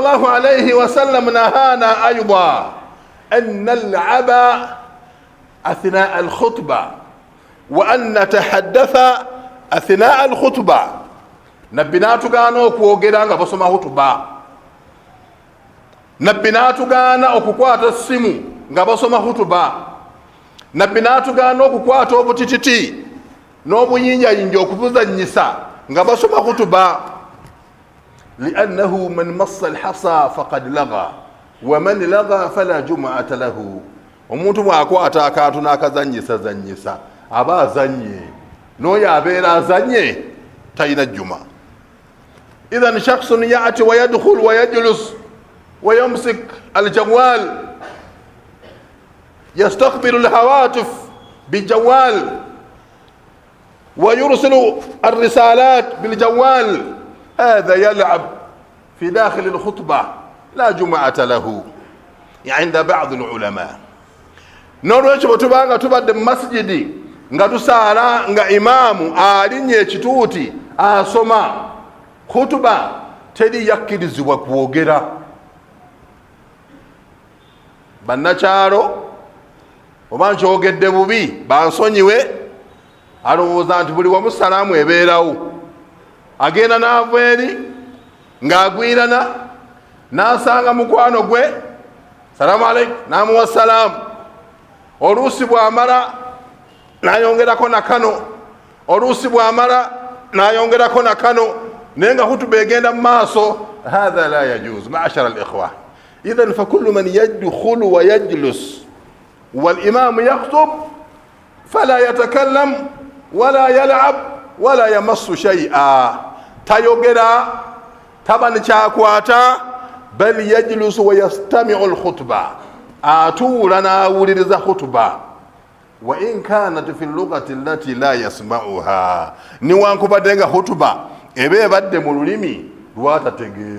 الله عليه وسلم نهانا أيضا أن نلعب أثناء الخطبة وأن نتحدث أثناء الخطبة. نبناتو كانوا كوغيران غبسما خطبة. نبناتو كانوا كوكوات السمو غبسما خطبة. نبناتو كانوا كوكوات وبتتتي نوبو ينجا ينجو كفوزا نساء غبسما خطبة. لأنه من مص الحصى فقد لغى ومن لغى فلا جمعة له. omuntu bwakwata akantu n'akazanyisa aba azanye, n'oyo abeera azanye talina jjuma. idhan shakhsun ya'ti wa yadkhul wa yajlus wa yumsik aljawal yastaqbilu alhawatif biljawal wa yursilu الرسالات بالجوال هذا يلعب في داخل الخطبة لا جمعة له عند بعض العلماء. N'olwekyo bwe tuba nga tubadde mu masjidi nga tusaala nga imaamu alinnya ekituuti asoma khutuba, teri yakkirizibwa kwogera. Bannakyalo oba nkyogedde bubi bansonyiwe, alowooza nti buli wamu salaamu ebeerawo. Agenda n'ava eri ng'agwirana n'asanga mukwano gwe salaamu aleikum n'amuwa salaamu. Oluusi bw'amala n'ayongerako na kano, oluusi bw'amala n'ayongerako na kano, naye nga khutuba egenda mu maaso. Hadha la yajuzu ma'ashara al-ikhwa. idhan fakullu man yadkhulu wa yajlus wal-imamu yakhutub fala yatakallam wala yal'ab wala yamassu shay'a. Tayogera, taba nekyakwata, bal yajlusu wa yastami'u al-khutba, atuula n'awuliriza khutuba. wa in kanat fi lughati allati la yasma'uha, niwankubadde nga khutuba eba ebadde mu lulimi lwatategeera.